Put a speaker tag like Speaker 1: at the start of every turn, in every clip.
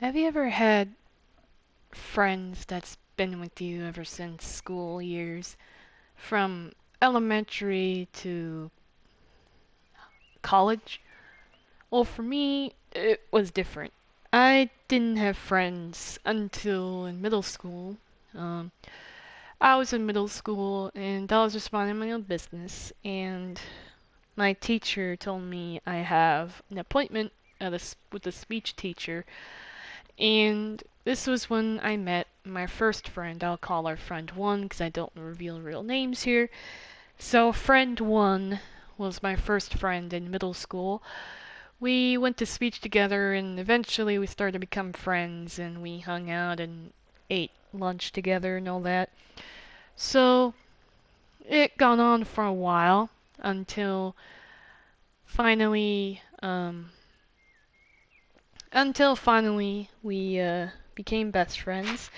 Speaker 1: Have you ever had friends that's been with you ever since school years? From elementary to college? Well, for me, it was different. I didn't have friends until in middle school. Um, I was in middle school and I was just minding my own business, and my teacher told me I have an appointment with a speech teacher. And this was when I met my first friend. I'll call her friend one because I don't reveal real names here. So, friend one was my first friend in middle school. We went to speech together and eventually we started to become friends and we hung out and ate lunch together and all that. So, it gone on for a while until finally, we became best friends.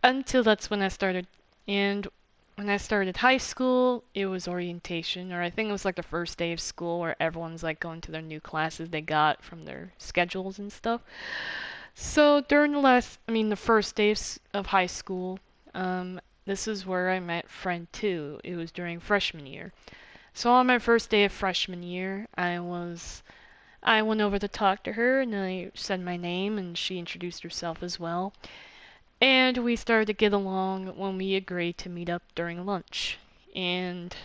Speaker 1: Until that's when I started. And when I started high school, it was orientation, or I think it was like the first day of school where everyone's like going to their new classes they got from their schedules and stuff. So during the first day of high school, this is where I met friend two. It was during freshman year. So on my first day of freshman year, I went over to talk to her and I said my name and she introduced herself as well. And we started to get along when we agreed to meet up during lunch. And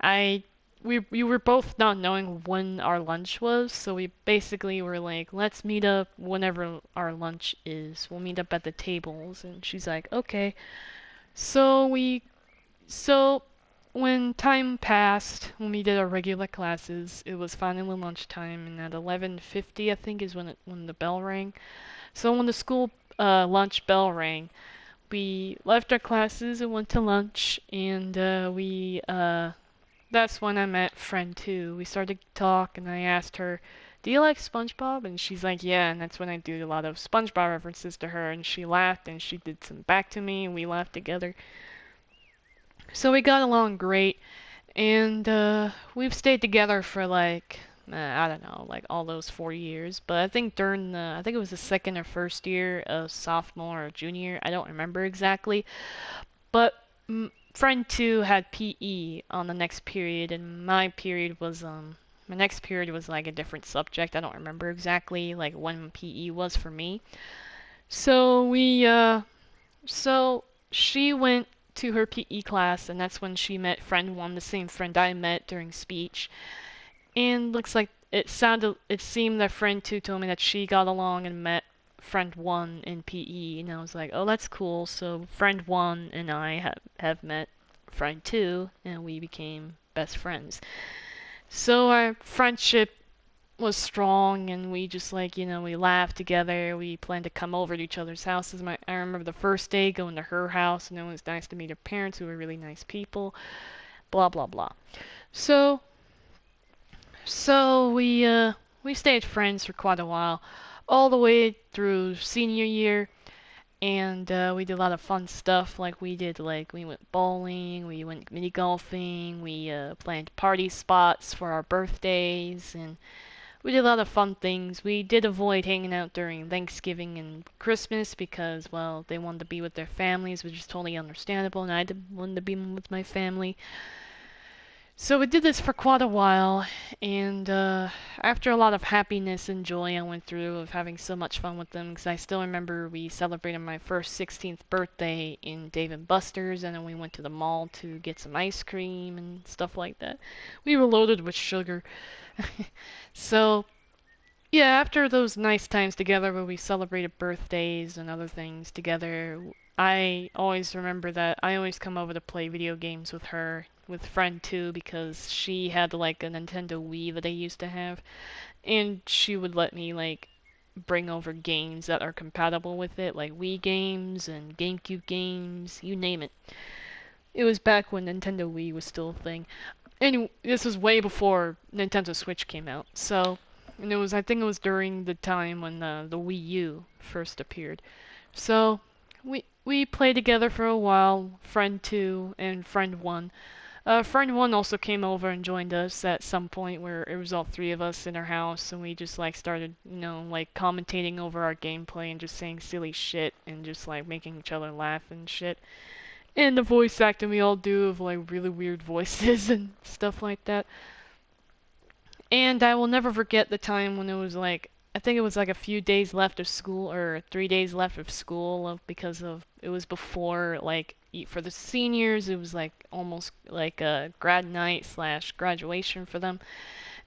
Speaker 1: I we were both not knowing when our lunch was, so we basically were like, let's meet up whenever our lunch is. We'll meet up at the tables. And she's like, okay. So we so when time passed, when we did our regular classes, it was finally lunchtime, and at 11:50, I think, is when the bell rang. So when the school lunch bell rang, we left our classes and went to lunch, and we that's when I met friend two. We started to talk, and I asked her, "Do you like SpongeBob?" And she's like, "Yeah." And that's when I did a lot of SpongeBob references to her, and she laughed, and she did some back to me, and we laughed together. So we got along great, and we've stayed together for like I don't know, like all those 4 years. But I think I think it was the second or first year of sophomore or junior. I don't remember exactly. But friend two had PE on the next period, and my next period was like a different subject. I don't remember exactly like when PE was for me. So so she went to her PE class, and that's when she met friend one, the same friend I met during speech. And looks like it seemed that friend two told me that she got along and met friend one in PE, and I was like, oh, that's cool. So friend one and I have met friend two, and we became best friends. So our friendship was strong, and we just like we laughed together. We planned to come over to each other's houses. I remember the first day going to her house, and it was nice to meet her parents, who were really nice people. Blah blah blah. So we stayed friends for quite a while, all the way through senior year, and we did a lot of fun stuff. We went bowling, we went mini golfing, we planned party spots for our birthdays, and we did a lot of fun things. We did avoid hanging out during Thanksgiving and Christmas because, well, they wanted to be with their families, which is totally understandable, and wanted to be with my family. So we did this for quite a while, and after a lot of happiness and joy I went through of having so much fun with them, because I still remember we celebrated my first 16th birthday in Dave & Buster's, and then we went to the mall to get some ice cream and stuff like that. We were loaded with sugar. So, yeah, after those nice times together where we celebrated birthdays and other things together, I always remember that I always come over to play video games with her, with friend two, because she had like a Nintendo Wii that I used to have, and she would let me like bring over games that are compatible with it, like Wii games and GameCube games, you name it. It was back when Nintendo Wii was still a thing. Anyway, this was way before Nintendo Switch came out, so and I think it was during the time when the Wii U first appeared. So we played together for a while, friend two and friend one. Friend one also came over and joined us at some point where it was all three of us in our house, and we just like started, like commentating over our gameplay and just saying silly shit and just like making each other laugh and shit. And the voice acting we all do of like really weird voices and stuff like that. And I will never forget the time when it was like, I think it was like a few days left of school or 3 days left of school because of it was before like for the seniors it was like almost like a grad night slash graduation for them.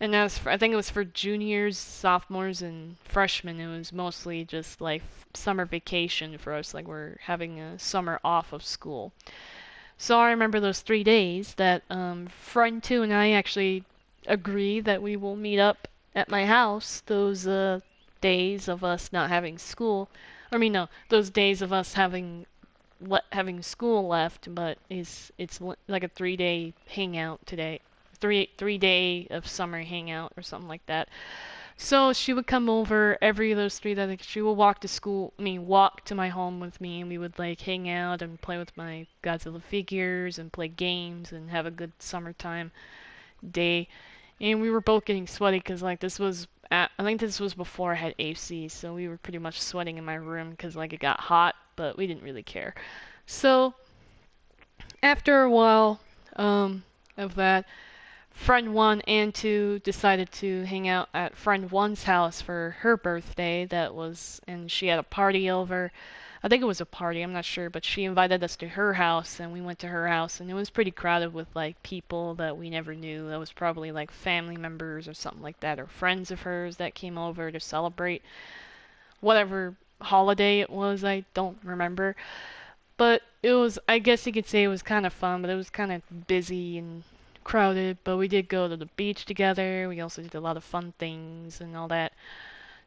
Speaker 1: And as for, I think it was for juniors, sophomores, and freshmen, it was mostly just like summer vacation for us. Like we're having a summer off of school. So I remember those 3 days that friend two and I actually agree that we will meet up at my house. Those days of us not having school, I mean no, those days of us having school left, but it's like a 3 day hangout today. Three day of summer hangout or something like that. So she would come over every of those 3 days. Like, she would walk to school, walk to my home with me, and we would like hang out and play with my Godzilla figures and play games and have a good summertime day. And we were both getting sweaty because like I think this was before I had AC, so we were pretty much sweating in my room because like it got hot, but we didn't really care. So after a while of that, friend one and two decided to hang out at friend one's house for her birthday. And she had a party over. I think it was a party, I'm not sure, but she invited us to her house and we went to her house and it was pretty crowded with like people that we never knew. That was probably like family members or something like that, or friends of hers that came over to celebrate whatever holiday it was, I don't remember. But it was, I guess you could say it was kind of fun, but it was kind of busy and crowded. But we did go to the beach together. We also did a lot of fun things and all that.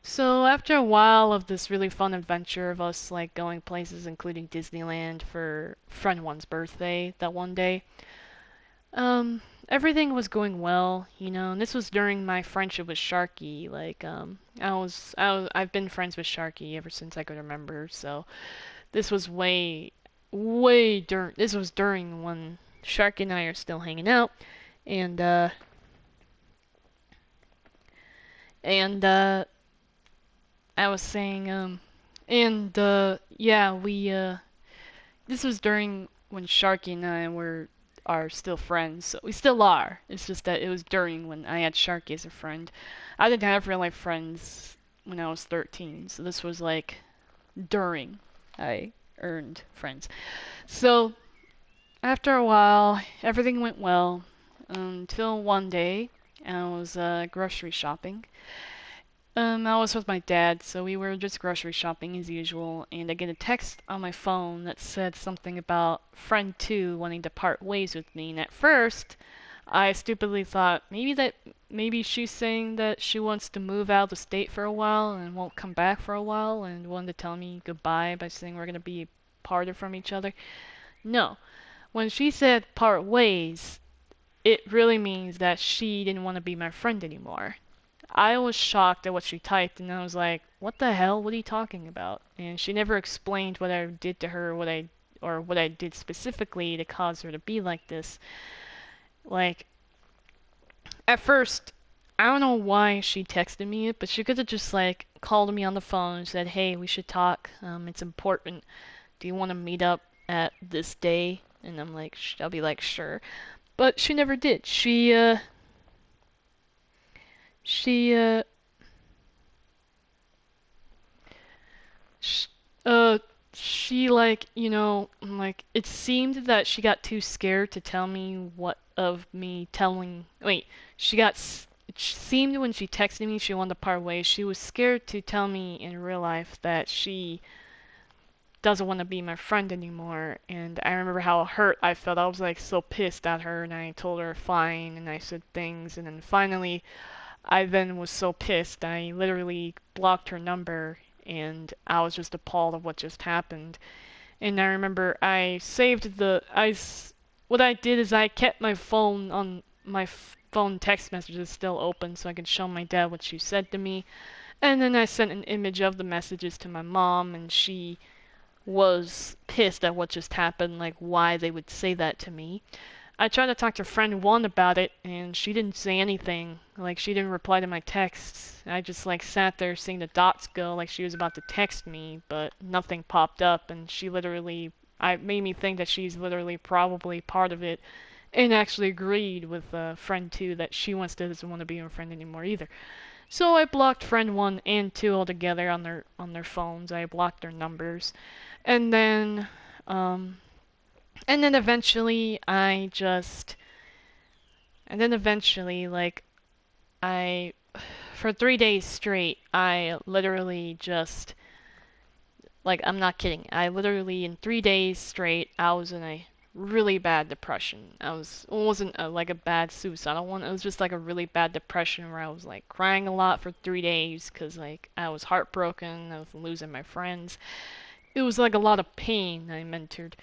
Speaker 1: So after a while of this really fun adventure of us like going places, including Disneyland for friend one's birthday that one day, everything was going well, and this was during my friendship with Sharky. Like, I've been friends with Sharky ever since I could remember. So this was this was during when Sharky and I are still hanging out, and and I was saying, yeah, this was during when Sharky and I are still friends. So we still are. It's just that it was during when I had Sharky as a friend. I didn't have real life friends when I was 13, so this was like during I earned friends. So after a while, everything went well until one day I was grocery shopping. I was with my dad, so we were just grocery shopping as usual, and I get a text on my phone that said something about friend two wanting to part ways with me. And at first, I stupidly thought maybe she's saying that she wants to move out of the state for a while and won't come back for a while and wanted to tell me goodbye by saying we're gonna be parted from each other. No, when she said part ways, it really means that she didn't want to be my friend anymore. I was shocked at what she typed, and I was like, "What the hell? What are you talking about?" And she never explained what I did to her, what I did specifically to cause her to be like this. Like, at first, I don't know why she texted me it, but she could have just like called me on the phone and said, "Hey, we should talk. It's important. Do you want to meet up at this day?" And I'll be like, "Sure." But she never did. She, sh- uh, she like, like it seemed that she got too scared to tell me what of me telling. Wait, it seemed when she texted me she wanted to part ways. She was scared to tell me in real life that she doesn't want to be my friend anymore. And I remember how hurt I felt. I was like so pissed at her, and I told her fine, and I said things, and then finally I then was so pissed I literally blocked her number, and I was just appalled at what just happened. And I remember what I did is I kept my phone on my phone text messages still open so I could show my dad what she said to me. And then I sent an image of the messages to my mom, and she was pissed at what just happened, like why they would say that to me. I tried to talk to friend one about it, and she didn't say anything. Like, she didn't reply to my texts. I just, like, sat there seeing the dots go like she was about to text me, but nothing popped up, and she literally, I made me think that she's literally probably part of it, and actually agreed with friend two that she doesn't want to be my friend anymore either. So I blocked friend one and two altogether on their phones. I blocked their numbers, and then um, and then eventually like I for 3 days straight, I literally just like I'm not kidding. I literally in 3 days straight, I was in a really bad depression. It wasn't like a bad suicidal one. It was just like a really bad depression where I was like crying a lot for 3 days because like I was heartbroken. I was losing my friends. It was like a lot of pain I mentored.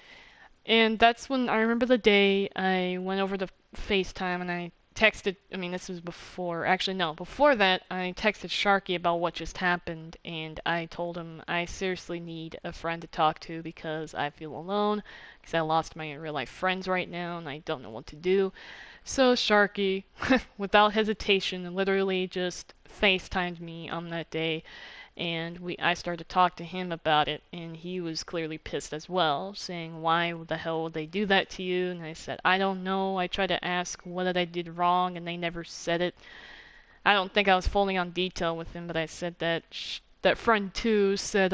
Speaker 1: And that's when I remember the day I went over to FaceTime and I texted, I mean, this was before, actually, no, before that, I texted Sharky about what just happened, and I told him I seriously need a friend to talk to because I feel alone, because I lost my real life friends right now, and I don't know what to do. So Sharky, without hesitation, literally just FaceTimed me on that day, and I started to talk to him about it, and he was clearly pissed as well, saying why the hell would they do that to you? And I said I don't know. I tried to ask what I did wrong, and they never said it. I don't think I was fully on detail with him, but I said that that friend two said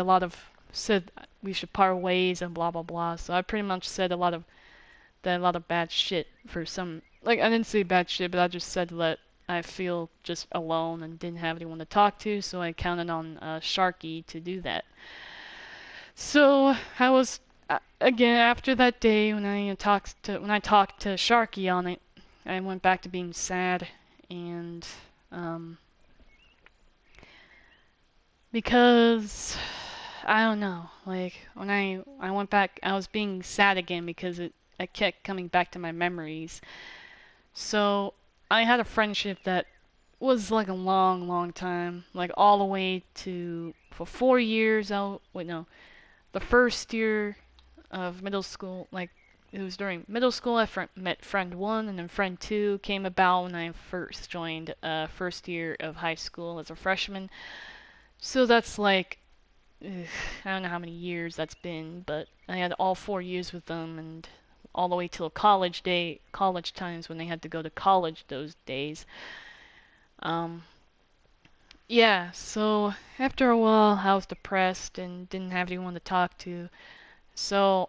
Speaker 1: we should part ways and blah blah blah. So I pretty much said a lot of bad shit for some, like, I didn't say bad shit, but I just said that I feel just alone and didn't have anyone to talk to, so I counted on Sharky to do that. So I was again after that day when I talked to Sharky on it, I went back to being sad, and um, because I don't know, like when I went back, I was being sad again because I kept coming back to my memories. So I had a friendship that was like a long, long time, like all the way to for 4 years. Wait, no, the first year of middle school, like it was during middle school. Met friend one, and then friend two came about when I first joined first year of high school as a freshman. So that's like I don't know how many years that's been, but I had all 4 years with them, and all the way till college times when they had to go to college those days. Um, yeah, so after a while, I was depressed and didn't have anyone to talk to. So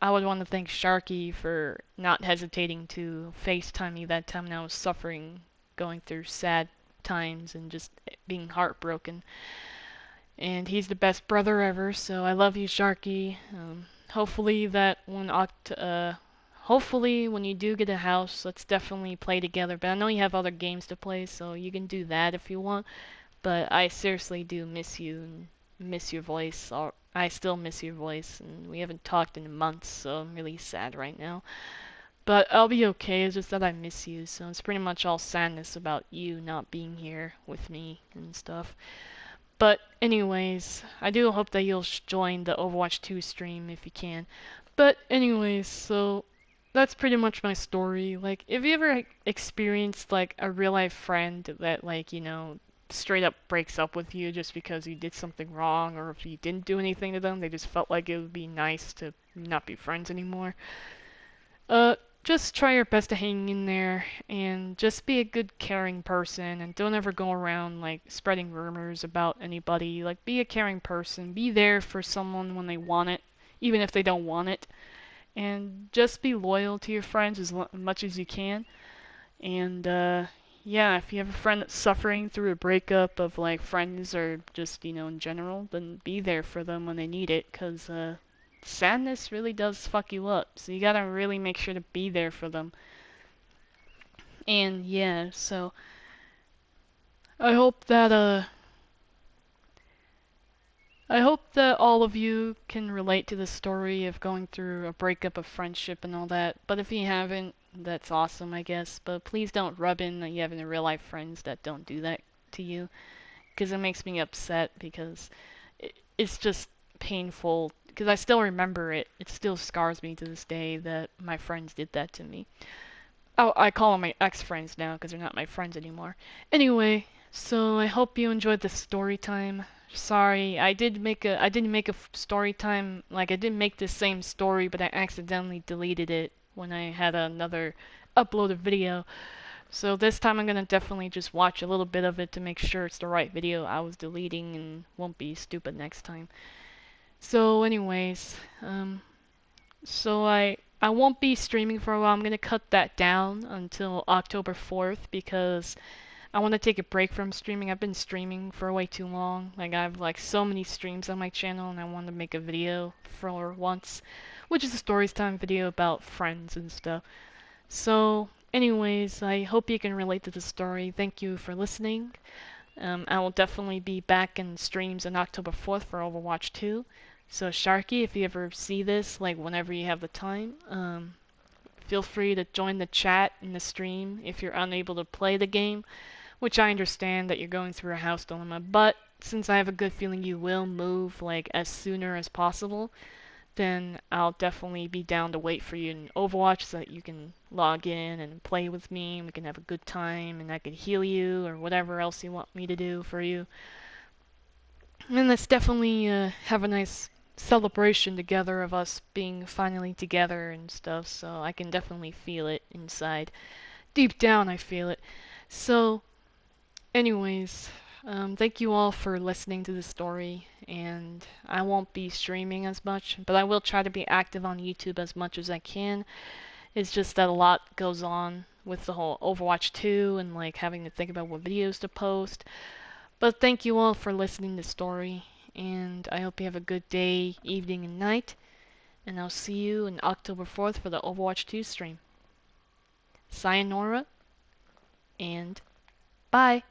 Speaker 1: I would want to thank Sharky for not hesitating to FaceTime me that time when I was suffering, going through sad times and just being heartbroken. And he's the best brother ever, so I love you, Sharky. Hopefully that hopefully when you do get a house, let's definitely play together. But I know you have other games to play, so you can do that if you want. But I seriously do miss you and miss your voice. Or I still miss your voice, and we haven't talked in months, so I'm really sad right now. But I'll be okay. It's just that I miss you, so it's pretty much all sadness about you not being here with me and stuff. But anyways, I do hope that you'll join the Overwatch 2 stream if you can. But anyways, so that's pretty much my story. Like, if you ever experienced like a real life friend that like, straight up breaks up with you just because you did something wrong, or if you didn't do anything to them, they just felt like it would be nice to not be friends anymore. Uh, just try your best to hang in there and just be a good, caring person, and don't ever go around like spreading rumors about anybody. Like, be a caring person, be there for someone when they want it, even if they don't want it, and just be loyal to your friends as much as you can. And yeah, if you have a friend that's suffering through a breakup of like friends or just, in general, then be there for them when they need it, 'cause sadness really does fuck you up. So you gotta really make sure to be there for them. And yeah, so I hope that I hope that all of you can relate to the story of going through a breakup of friendship and all that. But if you haven't, that's awesome, I guess. But please don't rub in that you have any real life friends that don't do that to you, because it makes me upset, because it's just painful because I still remember it. It still scars me to this day that my friends did that to me. Oh, I call them my ex-friends now because they're not my friends anymore. Anyway, so I hope you enjoyed the story time. Sorry, I didn't make a story time, like I didn't make the same story, but I accidentally deleted it when I had another uploaded video. So this time I'm gonna definitely just watch a little bit of it to make sure it's the right video I was deleting and won't be stupid next time. So anyways, so I won't be streaming for a while. I'm gonna cut that down until October 4th because I want to take a break from streaming. I've been streaming for way too long. Like I have like so many streams on my channel and I want to make a video for once, which is a stories time video about friends and stuff. So anyways, I hope you can relate to the story. Thank you for listening. I will definitely be back in streams on October 4th for Overwatch 2. So Sharky, if you ever see this, like whenever you have the time, feel free to join the chat in the stream if you're unable to play the game, which I understand that you're going through a house dilemma, but since I have a good feeling you will move like as sooner as possible, then I'll definitely be down to wait for you in Overwatch so that you can log in and play with me and we can have a good time and I can heal you or whatever else you want me to do for you. And let's definitely have a nice celebration together of us being finally together and stuff, so I can definitely feel it inside. Deep down I feel it. So anyways, thank you all for listening to the story, and I won't be streaming as much, but I will try to be active on YouTube as much as I can. It's just that a lot goes on with the whole Overwatch 2 and like having to think about what videos to post. But thank you all for listening to the story, and I hope you have a good day, evening, and night, and I'll see you on October 4th for the Overwatch 2 stream. Sayonara, and bye!